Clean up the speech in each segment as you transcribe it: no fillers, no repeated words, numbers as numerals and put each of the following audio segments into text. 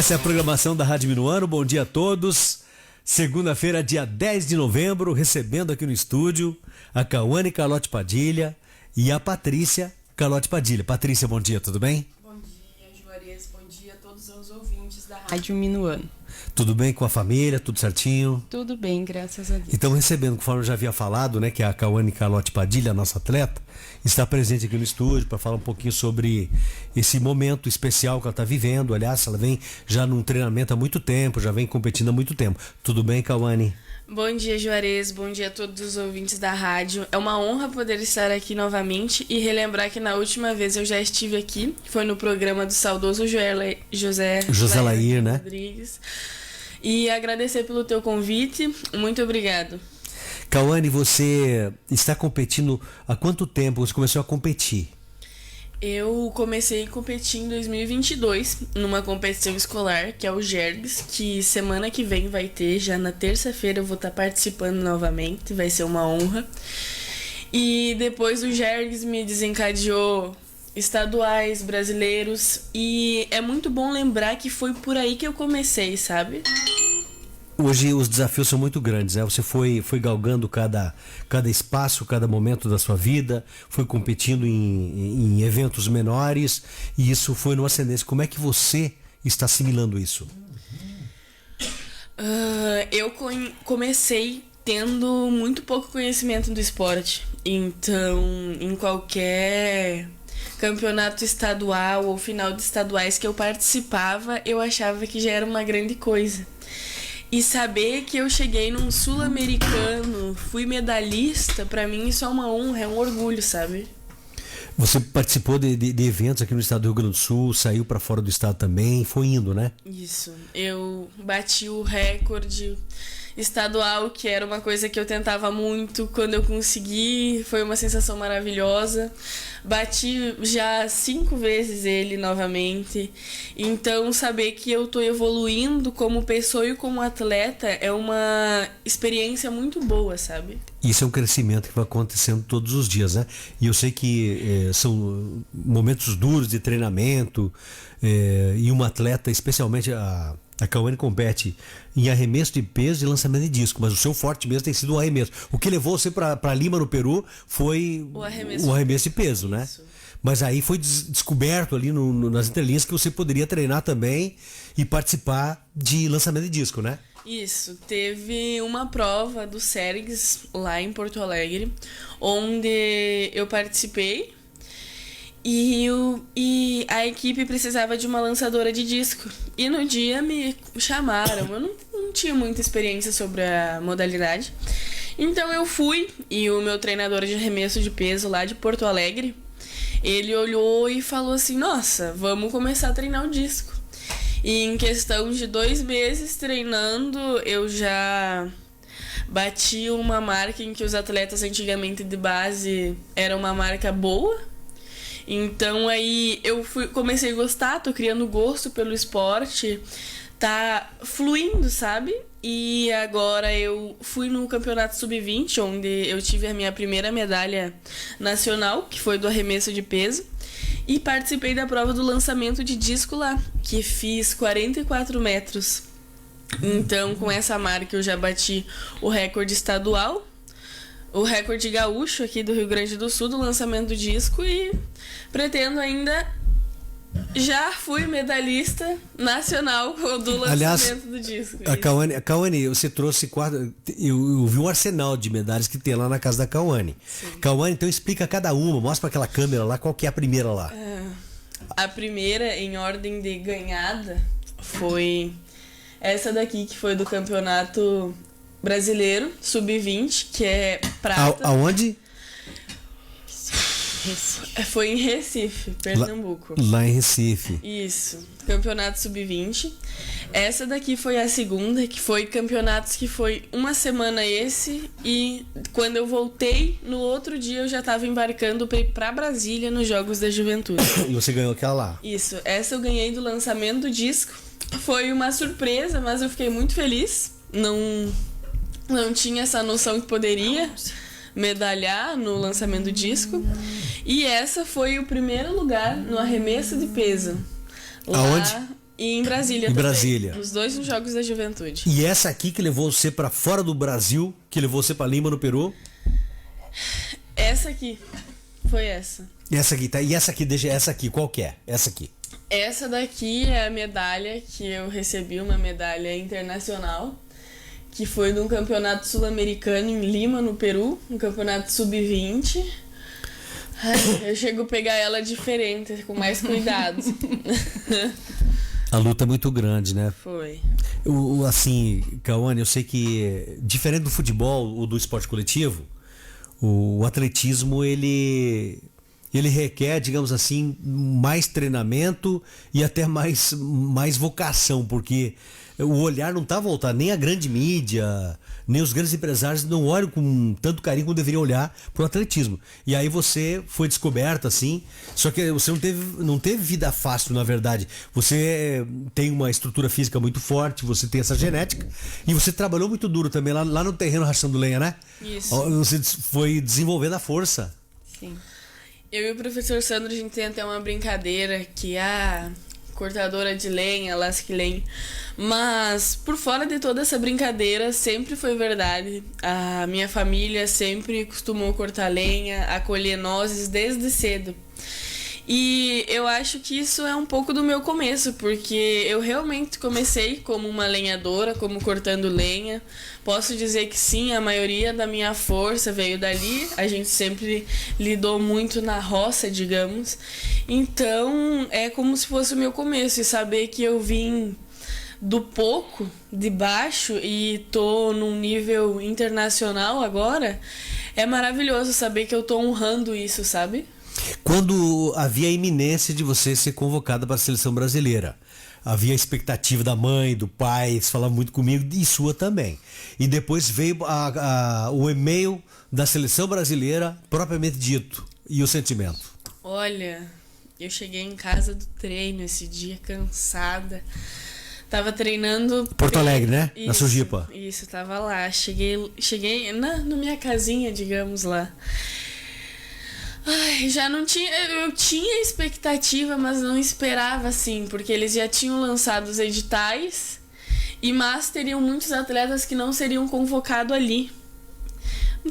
Essa é a programação da Rádio Minuano. Bom dia a todos. Segunda-feira, dia 10 de novembro, recebendo aqui no estúdio a Cauane Carlotti Padilha e a Patrícia Carlotti Padilha. Patrícia, bom dia, tudo bem? Bom dia, Juarez. Bom dia a todos os ouvintes da Rádio Minuano. Tudo bem com a família? Tudo certinho? Tudo bem, graças a Deus. Então, recebendo, conforme eu já havia falado, né, que a Cauane Carlotti Padilha, a nossa atleta, está presente aqui no estúdio para falar um pouquinho sobre esse momento especial que ela está vivendo. Aliás, ela vem já num treinamento há muito tempo, já vem competindo há muito tempo. Tudo bem, Cauane? Bom dia, Juarez. Bom dia a todos os ouvintes da rádio. É uma honra poder estar aqui novamente e relembrar que na última vez eu já estive aqui, foi no programa do saudoso José Lair, né? Rodrigues. E agradecer pelo teu convite. Muito obrigado. Cauane, você está competindo há quanto tempo você começou a competir? Eu comecei a competir em 2022 numa competição escolar, que é o GERGS, que semana que vem vai ter, já na terça-feira eu vou estar participando novamente, vai ser uma honra. E depois o GERGS me desencadeou estaduais, brasileiros, e é muito bom lembrar que foi por aí que eu comecei, sabe? Hoje os desafios são muito grandes, né? Você foi galgando cada espaço, cada momento da sua vida, foi competindo em eventos menores e isso foi numa ascendência. Como é que você está assimilando isso? Eu comecei tendo muito pouco conhecimento do esporte, então em qualquer campeonato estadual ou final de estaduais que eu participava, eu achava que já era uma grande coisa. E saber que eu cheguei num sul-americano, fui medalhista, pra mim isso é uma honra, é um orgulho, sabe? Você participou de eventos aqui no estado do Rio Grande do Sul, saiu pra fora do estado também, foi indo, né? Isso, eu bati o recorde estadual, que era uma coisa que eu tentava muito. Quando eu consegui, foi uma sensação maravilhosa. Bati já 5 vezes ele novamente. Então, saber que eu tô evoluindo como pessoa e como atleta é uma experiência muito boa, sabe? Isso é um crescimento que vai acontecendo todos os dias, né? E eu sei que são momentos duros de treinamento e uma atleta, especialmente a Cauane, compete em arremesso de peso e lançamento de disco, mas o seu forte mesmo tem sido o arremesso. O que levou você para Lima, no Peru, foi o arremesso de peso, né? Mas aí foi descoberto ali nas entrelinhas que você poderia treinar também e participar de lançamento de disco, né? Isso, teve uma prova do SERGS lá em Porto Alegre, onde eu participei e a equipe precisava de uma lançadora de disco. E no dia me chamaram, eu não tinha muita experiência sobre a modalidade. Então eu fui e o meu treinador de arremesso de peso lá de Porto Alegre, ele olhou e falou assim, nossa, vamos começar a treinar o disco. E em questão de 2 meses treinando, eu já bati uma marca em que os atletas antigamente de base era uma marca boa. Então aí eu comecei a gostar, tô criando gosto pelo esporte, tá fluindo, sabe? E agora eu fui no campeonato sub-20, onde eu tive a minha primeira medalha nacional, que foi do arremesso de peso. E participei da prova do lançamento de disco lá, que fiz 44 metros. Então, com essa marca eu já bati o recorde estadual, o recorde gaúcho aqui do Rio Grande do Sul do lançamento do disco e pretendo ainda... Já fui medalhista nacional do lançamento do disco. A Cauane, você trouxe 4... Eu vi um arsenal de medalhas que tem lá na casa da Cauane. Cauane, então explica cada uma, mostra para aquela câmera lá qual que é a primeira lá. A primeira, em ordem de ganhada, foi essa daqui, que foi do Campeonato Brasileiro Sub-20, que é prata. Aonde? Foi em Recife, Pernambuco. Lá em Recife. Isso, campeonato sub-20. Essa daqui foi a segunda, que foi campeonatos que foi uma semana esse. E quando eu voltei, no outro dia eu já estava embarcando para ir para Brasília nos Jogos da Juventude. E você ganhou aquela lá? Isso, essa eu ganhei do lançamento do disco. Foi uma surpresa, mas eu fiquei muito feliz. Não tinha essa noção que poderia medalhar no lançamento do disco. E essa foi o primeiro lugar no arremesso de peso. Lá, aonde? E em Brasília Em também. Brasília. Os dois nos Jogos da Juventude. E essa aqui que levou você pra fora do Brasil, que levou você pra Lima, no Peru? Essa aqui. Foi essa. Essa aqui, tá? E essa aqui, deixa essa aqui, qual que é? Essa aqui. Essa daqui é a medalha que eu recebi, uma medalha internacional, que foi num campeonato sul-americano em Lima, no Peru, um campeonato sub-20. Eu chego a pegar ela diferente, com mais cuidado. A luta é muito grande, né? Foi. Assim, Cauane, eu sei que, diferente do futebol ou do esporte coletivo, o atletismo, ele requer, digamos assim, mais treinamento e até mais vocação, porque o olhar não está voltado, nem a grande mídia, nem os grandes empresários não olham com tanto carinho como deveriam olhar para o atletismo. E aí você foi descoberto, assim, só que você não teve vida fácil, na verdade. Você tem uma estrutura física muito forte, você tem essa genética, e você trabalhou muito duro também lá no terreno rachando lenha, né? Isso. Você foi desenvolvendo a força. Sim. Eu e o professor Sandro, a gente tem até uma brincadeira que a cortadora de lenha, lasque lenha. Mas por fora de toda essa brincadeira, sempre foi verdade. A minha família sempre costumou cortar lenha, a colher nozes desde cedo. E eu acho que isso é um pouco do meu começo, porque eu realmente comecei como uma lenhadora, como cortando lenha. Posso dizer que sim, a maioria da minha força veio dali. A gente sempre lidou muito na roça, digamos. Então é como se fosse o meu começo. E saber que eu vim do pouco, de baixo, e tô num nível internacional agora, é maravilhoso saber que eu tô honrando isso, sabe? Quando havia a iminência de você ser convocada para a seleção brasileira, havia a expectativa da mãe, do pai, eles falavam muito comigo, e sua também. E depois veio o e-mail da seleção brasileira, propriamente dito, e o sentimento? Olha, eu cheguei em casa do treino esse dia, cansada. Tava treinando... Porto Alegre, né? Isso, na Sujipa. Isso, tava lá. Cheguei na minha casinha, digamos, lá. Ai, já não tinha... Eu tinha expectativa, mas não esperava, assim, porque eles já tinham lançado os editais, mas teriam muitos atletas que não seriam convocados ali.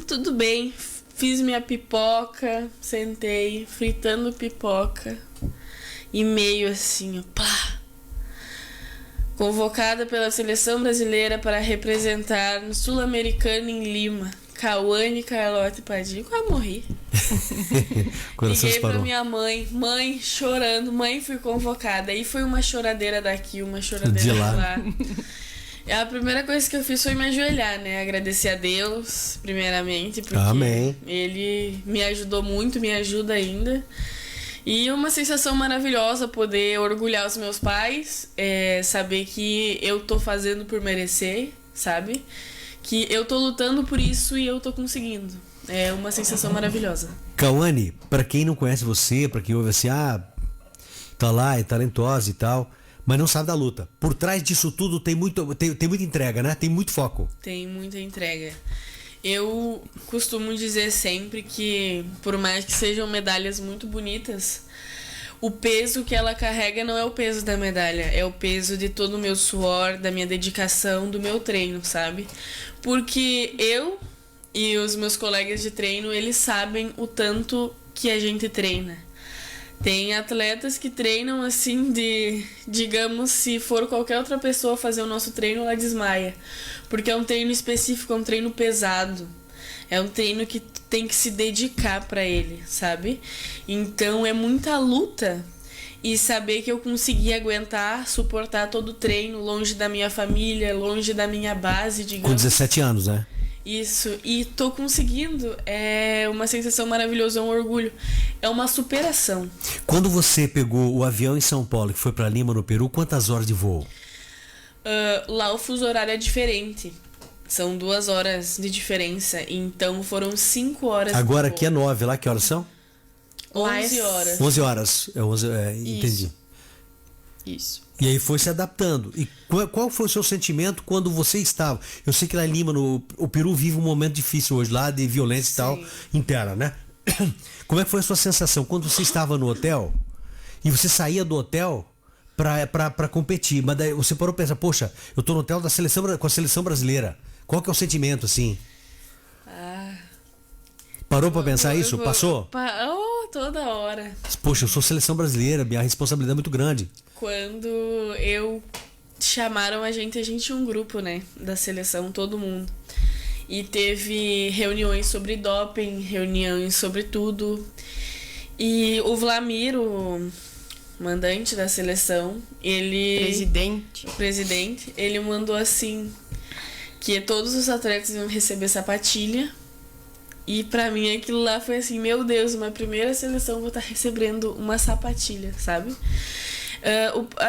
Tudo bem, fiz minha pipoca, sentei, fritando pipoca, e meio assim, pá! Convocada pela seleção brasileira para representar no Sul-Americano em Lima, Cauane Carlotti Padilha. Quase morri. Liguei pra minha mãe chorando, mãe, fui convocada. Aí foi uma choradeira daqui, uma choradeira de lá. A primeira coisa que eu fiz foi me ajoelhar, né? Agradecer a Deus, primeiramente, porque Amém. Ele me ajudou muito, me ajuda ainda. E uma sensação maravilhosa poder orgulhar os meus pais, saber que eu tô fazendo por merecer, sabe? Que eu tô lutando por isso e eu tô conseguindo. É uma sensação maravilhosa. Cauane, pra quem não conhece você, pra quem ouve assim, tá lá, é talentosa e tal, mas não sabe da luta. Por trás disso tudo tem muita entrega, né? Tem muito foco. Tem muita entrega. Eu costumo dizer sempre que, por mais que sejam medalhas muito bonitas, o peso que ela carrega não é o peso da medalha, é o peso de todo o meu suor, da minha dedicação, do meu treino, sabe? Porque eu e os meus colegas de treino, eles sabem o tanto que a gente treina. Tem atletas que treinam assim digamos, se for qualquer outra pessoa fazer o nosso treino, ela desmaia. Porque é um treino específico, é um treino pesado. É um treino que tem que se dedicar pra ele, sabe? Então é muita luta. E saber que eu consegui aguentar, suportar todo o treino, longe da minha família, longe da minha base, digamos. Com 17 anos, né? Isso, e tô conseguindo, é uma sensação maravilhosa, é um orgulho, é uma superação. Quando você pegou o avião em São Paulo, que foi pra Lima, no Peru, quantas horas de voo? Lá o fuso horário é diferente, são 2 horas de diferença, então foram 5 horas. Agora aqui é 9, lá que horas são? 11 horas. 11 horas, entendi. Isso. E aí foi se adaptando. E qual foi o seu sentimento quando você estava? Eu sei que lá em Lima, o Peru vive um momento difícil hoje lá, de violência e tal, interna, né? Como é que foi a sua sensação quando você estava no hotel e você saía do hotel pra competir. Mas daí você parou pra pensar, poxa, eu tô no hotel com a seleção brasileira. Qual que é o sentimento, assim? Parou pra pensar isso? Passou? Toda hora. Poxa, eu sou seleção brasileira, minha responsabilidade é muito grande. Quando chamaram a gente tinha um grupo, né, da seleção, todo mundo. E teve reuniões sobre doping, reuniões sobre tudo. E o Vlamir, o mandante da seleção, presidente, ele mandou assim, que todos os atletas iam receber sapatilha. E pra mim aquilo lá foi assim, meu Deus, uma primeira seleção vou estar recebendo uma sapatilha, sabe?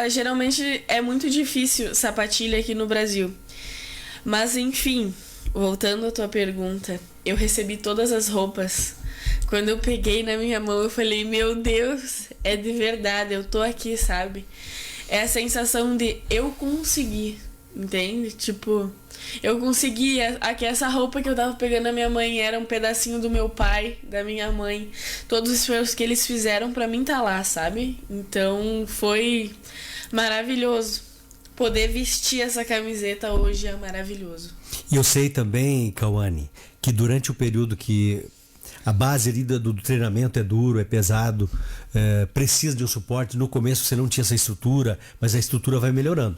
Geralmente é muito difícil sapatilha aqui no Brasil. Mas enfim, voltando à tua pergunta, eu recebi todas as roupas. Quando eu peguei na minha mão, eu falei, meu Deus, é de verdade, eu tô aqui, sabe? É a sensação de eu consegui, entende? Tipo, eu consegui, essa roupa que eu tava pegando na minha mãe era um pedacinho do meu pai, da minha mãe. Todos os esforços que eles fizeram pra mim tá lá, sabe? Então foi maravilhoso. Poder vestir essa camiseta hoje é maravilhoso. E eu sei também, Cauane, que durante o período que a base ali do treinamento é duro, é pesado, precisa de um suporte. No começo você não tinha essa estrutura, mas a estrutura vai melhorando.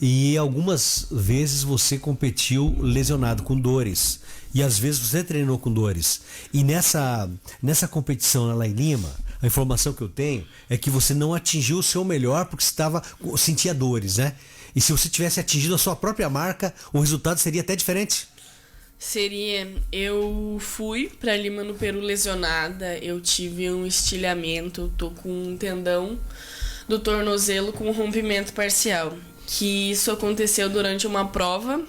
E algumas vezes você competiu lesionado, com dores. E às vezes você treinou com dores. E nessa competição lá em Lima, a informação que eu tenho é que você não atingiu o seu melhor porque sentia dores, né? E se você tivesse atingido a sua própria marca, o resultado seria até diferente. Seria, eu fui pra Lima no Peru lesionada, eu tive um estilhamento, tô com um tendão do tornozelo com rompimento parcial. Que isso aconteceu durante uma prova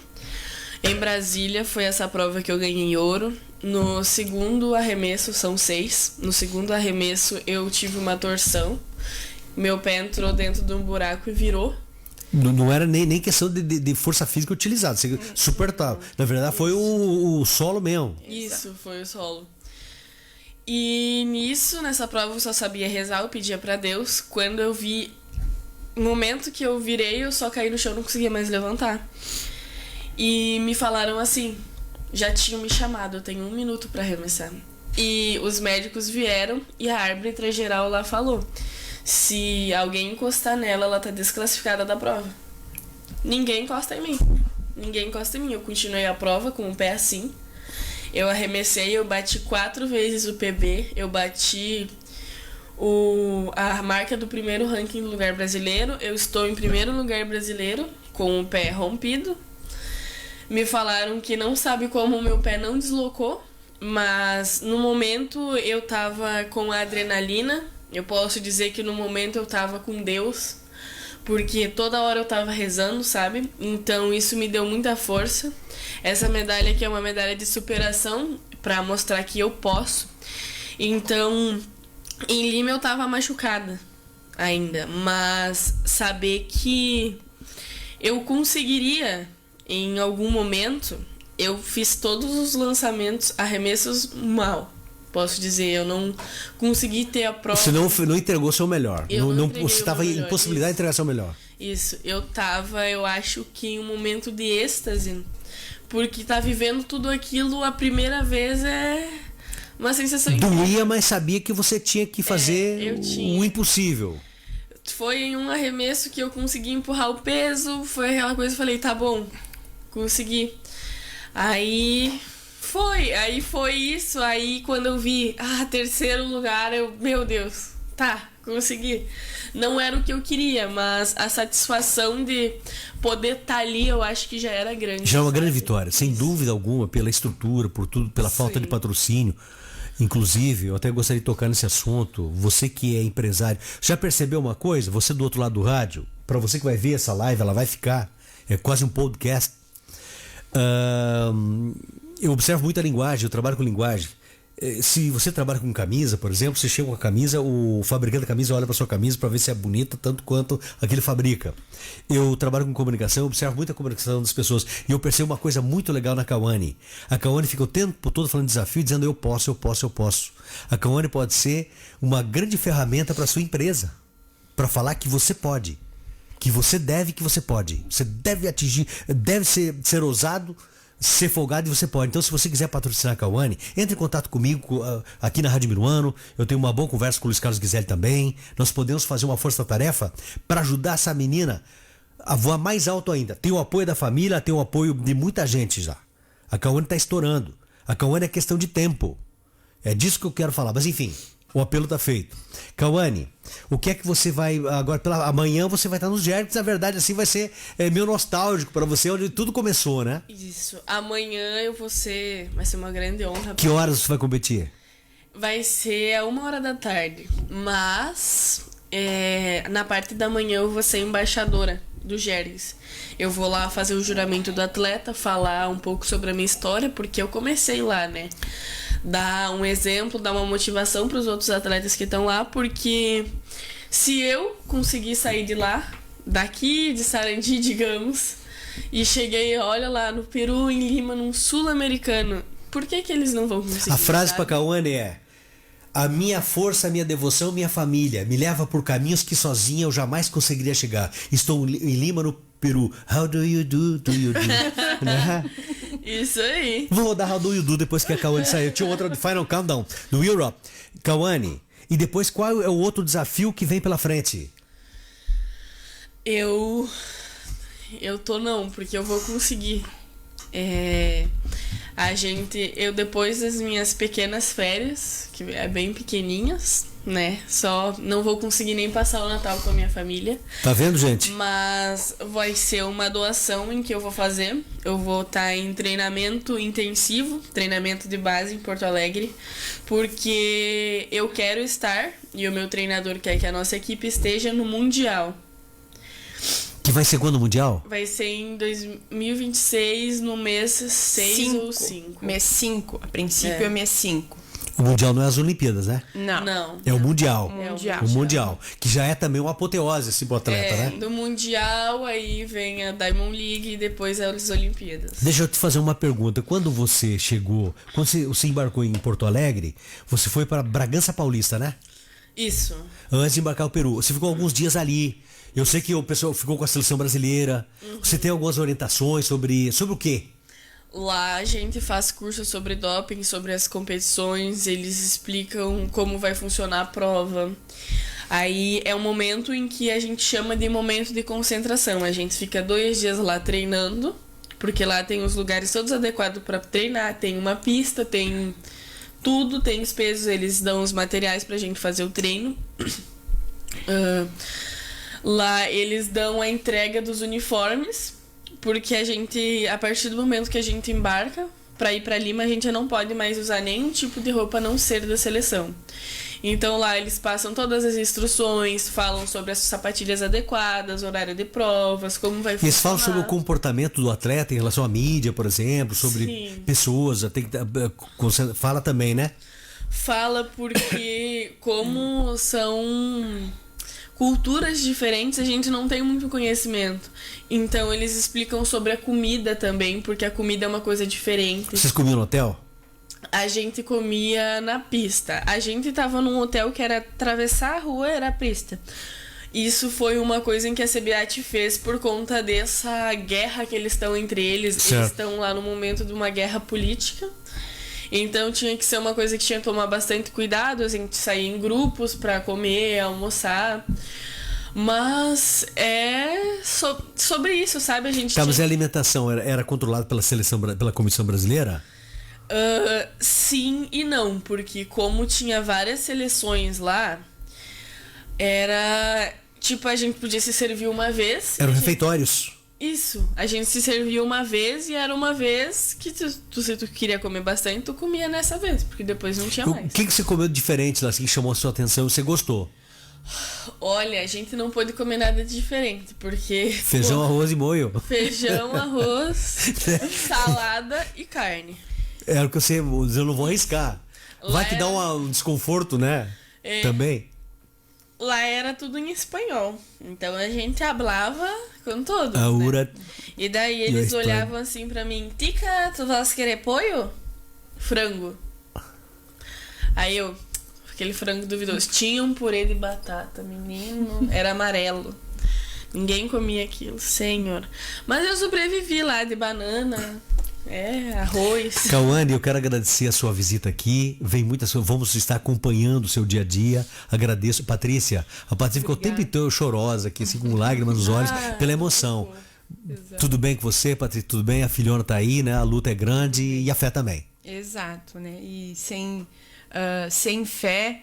em Brasília, foi essa prova que eu ganhei ouro. No segundo arremesso, são 6, no segundo arremesso eu tive uma torção, meu pé entrou dentro de um buraco e virou. Não era nem questão de força física utilizada, você super top. Na verdade foi o solo mesmo. Isso, foi o solo. E nessa prova eu só sabia rezar, eu pedia pra Deus. Quando eu vi, no momento que eu virei, eu só caí no chão, não conseguia mais levantar. E me falaram assim, já tinham me chamado, eu tenho 1 minuto pra arremessar. E os médicos vieram e a árbitra geral lá falou, se alguém encostar nela, ela tá desclassificada da prova. Ninguém encosta em mim. Eu continuei a prova com o pé assim. Eu arremessei, eu bati 4 vezes o PB. Eu bati a marca do primeiro ranking do lugar brasileiro. Eu estou em primeiro lugar brasileiro com o pé rompido. Me falaram que não sabe como o meu pé não deslocou. Mas no momento eu tava com a adrenalina. Eu posso dizer que no momento eu tava com Deus, porque toda hora eu tava rezando, sabe? Então isso me deu muita força. Essa medalha aqui é uma medalha de superação, pra mostrar que eu posso. Então, em Lima eu tava machucada ainda, mas saber que eu conseguiria em algum momento, eu fiz todos os lançamentos, arremessos mal. Posso dizer, eu não consegui ter a prova. Você não entregou seu melhor. Você estava em possibilidade de entregar seu melhor. Isso, eu acho que em um momento de êxtase, porque tá vivendo tudo aquilo a primeira vez é uma sensação doía, mas sabia que você tinha que fazer o impossível. Foi em um arremesso que eu consegui empurrar o peso, foi aquela coisa, eu falei, tá bom, consegui. Aí foi isso, aí quando eu vi, terceiro lugar, meu Deus, tá, consegui. Não era o que eu queria, mas a satisfação de poder estar ali, eu acho que já era grande. Já é uma grande vitória, sem dúvida alguma, pela estrutura, por tudo, pela falta de patrocínio. Inclusive, eu até gostaria de tocar nesse assunto, você que é empresário, já percebeu uma coisa? Você do outro lado do rádio, para você que vai ver essa live, ela vai ficar, é quase um podcast. Eu observo muito a linguagem, eu trabalho com linguagem. Se você trabalha com camisa, por exemplo, você chega com a camisa, o fabricante da camisa olha para sua camisa para ver se é bonita tanto quanto a que ele fabrica. Eu trabalho com comunicação, eu observo muito a comunicação das pessoas e eu percebo uma coisa muito legal na Cauane. A Cauane fica o tempo todo falando de desafio, dizendo eu posso. A Cauane pode ser uma grande ferramenta para sua empresa, para falar que você pode. que você deve, que você pode. Você deve atingir, deve ser ousado, ser folgado, e você pode. Então, se você quiser patrocinar a Kawane, entre em contato comigo aqui na Rádio Minuano. Eu tenho uma boa conversa com o Luiz Carlos Guizelli também. Nós podemos fazer uma força-tarefa para ajudar essa menina a voar mais alto ainda. Tem o apoio da família, tem o apoio de muita gente já. A Kawane está estourando. A Kawane é questão de tempo. É disso que eu quero falar. Mas enfim, o apelo está feito. Kawane, o que é que você vai agora amanhã você vai estar nos Jerks, na verdade assim vai ser meio nostálgico para você, onde tudo começou, né? Isso. Amanhã vai ser uma grande honra. Que horas você vai competir? Vai ser a 1h da tarde, mas na parte da manhã eu vou ser embaixadora do Jerks. Eu vou lá fazer o juramento do atleta, falar um pouco sobre a minha história, porque eu comecei lá, né? Dar um exemplo, dar uma motivação para os outros atletas que estão lá, porque se eu conseguir sair de lá, daqui de Sarandi, digamos, e cheguei, olha lá, no Peru, em Lima, num sul-americano, por que eles não vão conseguir? A frase para Kawane é: a minha força, a minha devoção, minha família me leva por caminhos que sozinha eu jamais conseguiria chegar. Estou em Lima, no Peru. How do you do you do? Né? Isso aí. Vou rodar How do you do depois que a Kawane saiu. Tinha outra Final Countdown do Europe. Kawane, e depois qual é o outro desafio que vem pela frente? Eu não, porque eu vou conseguir. Eu depois das minhas pequenas férias, que é bem pequeninhas, né? Só não vou conseguir nem passar o Natal com a minha família. Tá vendo, gente? Mas vai ser uma doação em que eu vou fazer. Eu vou estar em treinamento intensivo, treinamento de base em Porto Alegre, porque eu quero estar, e o meu treinador quer que a nossa equipe esteja no Mundial. Que vai ser quando o Mundial? Vai ser em 2026, no mês 6 ou 5. Mês 5. A princípio é mês 5. O Mundial não é as Olimpíadas, né? Não. É o Mundial. Mundial. O Mundial. Que já é também uma apoteose esse atleta, né? Do Mundial, aí vem a Diamond League e depois as Olimpíadas. Deixa eu te fazer uma pergunta. Quando você chegou, quando você embarcou em Porto Alegre, você foi para Bragança Paulista, né? Isso. Antes de embarcar o Peru. Você ficou alguns dias ali. Eu sei que o pessoal ficou com a seleção brasileira. Você tem algumas orientações sobre o quê? Lá a gente faz curso sobre doping, sobre as competições, eles explicam como vai funcionar a prova. Aí é um momento em que a gente chama de momento de concentração. A gente fica 2 dias lá treinando, porque lá tem os lugares todos adequados para treinar, tem uma pista, tem tudo, tem os pesos, eles dão os materiais pra gente fazer o treino. Lá eles dão a entrega dos uniformes, porque a partir do momento que a gente embarca para ir para Lima, a gente não pode mais usar nenhum tipo de roupa a não ser da seleção. Então lá eles passam todas as instruções, falam sobre as sapatilhas adequadas, horário de provas, como vai funcionar. E eles falam sobre o comportamento do atleta em relação à mídia, por exemplo, sobre Sim. pessoas, fala também, né? Fala porque como são culturas diferentes, a gente não tem muito conhecimento. Então eles explicam sobre a comida também, porque a comida é uma coisa diferente. Vocês comiam no hotel? A gente comia na pista. A gente tava num hotel que era atravessar a rua, era a pista. Isso foi uma coisa em que a CBAT fez por conta dessa guerra que eles estão entre eles. Certo. Eles estão lá no momento de uma guerra política. Então tinha que ser uma coisa que tinha que tomar bastante cuidado, a gente saía em grupos pra comer, almoçar. Mas é sobre isso, sabe? A gente Tá, mas a alimentação era controlada pela seleção, pela comissão brasileira? Sim e não, porque como tinha várias seleções lá, era tipo, a gente podia se servir uma vez. Eram refeitórios. Isso, a gente se servia uma vez e era uma vez que se tu queria comer bastante, tu comia nessa vez, porque depois não tinha mais. O que você comeu de diferente lá, assim, que chamou a sua atenção e você gostou? Olha, a gente não pôde comer nada de diferente, porque... Feijão, arroz e molho. Feijão, arroz, salada e carne. É o que eu não vou arriscar. Vai que dá um desconforto, né? Também. Lá era tudo em espanhol. Então a gente hablava com todos, Né? E daí eles olhavam assim pra mim: Tica, tu vas querer pollo? Frango. Aí eu, aquele frango duvidoso. Tinha um purê de batata, menino. Era amarelo. Ninguém comia aquilo, senhor. Mas eu sobrevivi lá de banana, arroz. Cauane, eu quero agradecer a sua visita aqui. Vem muitas coisas, vamos estar acompanhando o seu dia a dia. Agradeço. Patrícia, a Patrícia ficou o tempo inteiro chorosa aqui, assim, com lágrimas nos olhos, pela emoção. Exato. Tudo bem com você, Patrícia? Tudo bem? A filhona tá aí, né? A luta é grande e a fé também. Exato, né? E sem fé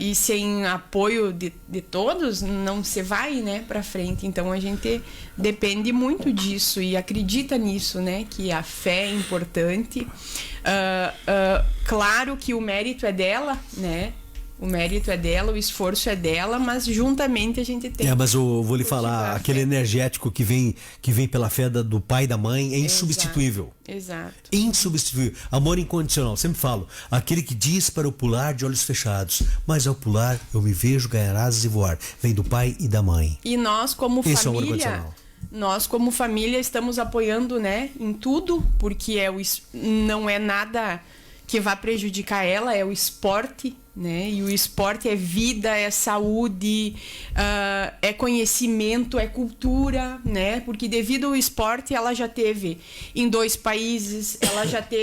e sem apoio de todos, não se vai, né, para frente. Então a gente depende muito disso e acredita nisso, né? Que a fé é importante. Claro que o mérito é dela, né? O mérito é dela, o esforço é dela, mas juntamente a gente tem. Mas eu vou lhe falar, aquele energético que vem pela fé do pai e da mãe é insubstituível. Exato. Insubstituível. Amor incondicional. Sempre falo, aquele que diz para eu pular de olhos fechados, mas ao pular eu me vejo ganhar asas e voar. Vem do pai e da mãe. E nós como Esse é o amor família, incondicional. nós como família estamos apoiando, né, em tudo, porque não é nada que vá prejudicar ela, é o esporte, né? E o esporte é vida, é saúde, é conhecimento, é cultura, né? Porque devido ao esporte ela já teve em 2 países,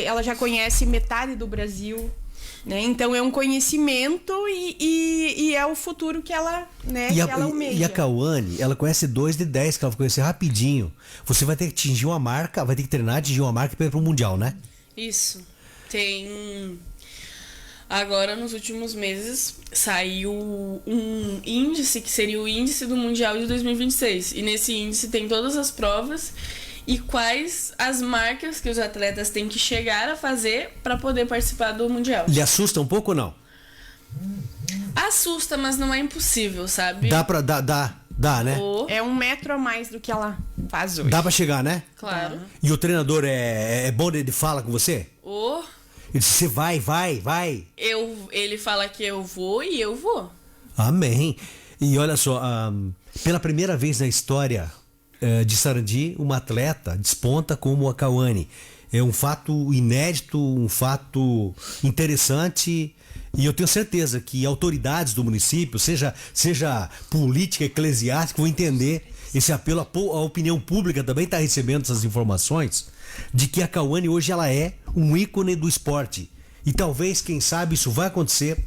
ela já conhece metade do Brasil, né? Então é um conhecimento e é o futuro que ela, né? Que ela almeja. E a Cauane, ela conhece 2 de 10 que ela vai conhecer rapidinho. Você vai ter que atingir uma marca, vai ter que treinar, atingir uma marca para ir para o Mundial, né? Isso. Agora, nos últimos meses, saiu um índice, que seria o índice do Mundial de 2026. E nesse índice tem todas as provas e quais as marcas que os atletas têm que chegar a fazer para poder participar do Mundial. Lhe assusta um pouco ou não? Assusta, mas não é impossível, sabe? Dá, né? É 1 metro a mais do que ela faz hoje. Dá pra chegar, né? Claro. E o treinador é bom, ele fala com você? Ele disse, você vai. Ele fala que eu vou e eu vou. Amém. E olha só, pela primeira vez na história de Sarandi, uma atleta desponta como a Cauane. É um fato inédito, um fato interessante. E eu tenho certeza que autoridades do município, seja política, eclesiástica, vão entender esse apelo. A opinião pública também está recebendo essas informações de que a Cauane hoje ela é um ícone do esporte. E talvez, quem sabe, isso vai acontecer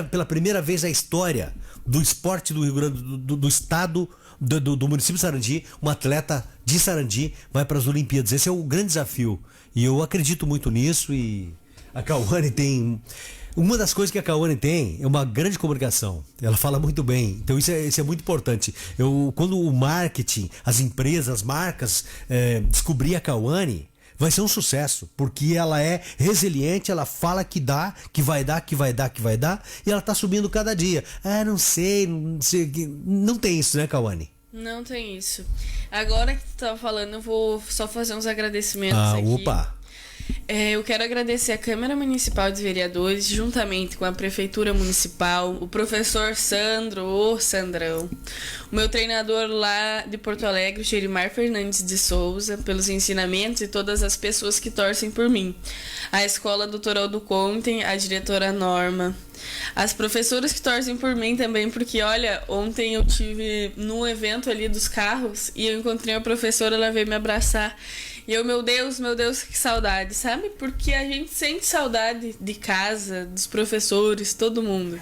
pela primeira vez na história do esporte do Rio Grande do estado, do município de Sarandi, uma atleta de Sarandi vai para as Olimpíadas. Esse é o grande desafio. E eu acredito muito nisso e a Cauane tem... Uma das coisas que a Cauane tem é uma grande comunicação. Ela fala muito bem. Então isso é muito importante. Quando o marketing, as empresas, as marcas descobrir a Cauane, vai ser um sucesso. Porque ela é resiliente, ela fala que dá, que vai dar. E ela tá subindo cada dia. Não sei. Não tem isso, né, Cauane? Não tem isso. Agora que tu tava falando, eu vou só fazer uns agradecimentos aqui. Opa! Eu quero agradecer a Câmara Municipal de Vereadores, juntamente com a Prefeitura Municipal, o professor Sandro, o Sandrão, o meu treinador lá de Porto Alegre, o Gerimar Fernandes de Souza, pelos ensinamentos e todas as pessoas que torcem por mim. A Escola Dr. Aldo Conten, a diretora Norma, as professoras que torcem por mim também, porque olha, ontem eu tive num evento ali dos carros e eu encontrei a professora, ela veio me abraçar. E eu, meu Deus, que saudade, sabe? Porque a gente sente saudade de casa, dos professores, todo mundo.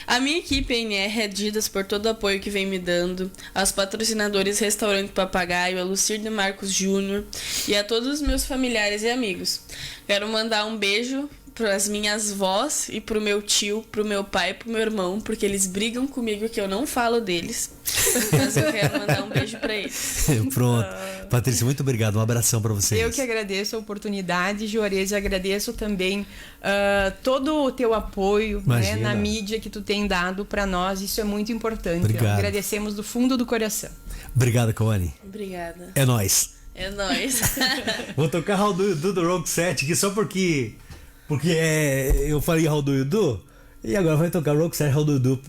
A minha equipe NR Adidas por todo o apoio que vem me dando, aos patrocinadores Restaurante Papagaio, a Lucir de Marcos Júnior e a todos os meus familiares e amigos. Quero mandar um beijo para as minhas vós e pro meu tio, pro meu pai e pro meu irmão, porque eles brigam comigo que eu não falo deles. Mas eu quero mandar um beijo para eles. Pronto. Patrícia, muito obrigado. Um abração para vocês. Eu que agradeço a oportunidade, Juarez, agradeço também todo o teu apoio, né, na mídia que tu tem dado para nós. Isso é muito importante. Obrigado. Agradecemos do fundo do coração. Obrigado, Cauane. Obrigada. É nóis. É nóis. Vou tocar How Do You Do do Rock 7 aqui só porque eu falei How Do You Do e agora vai tocar Rock 7 How Do You Do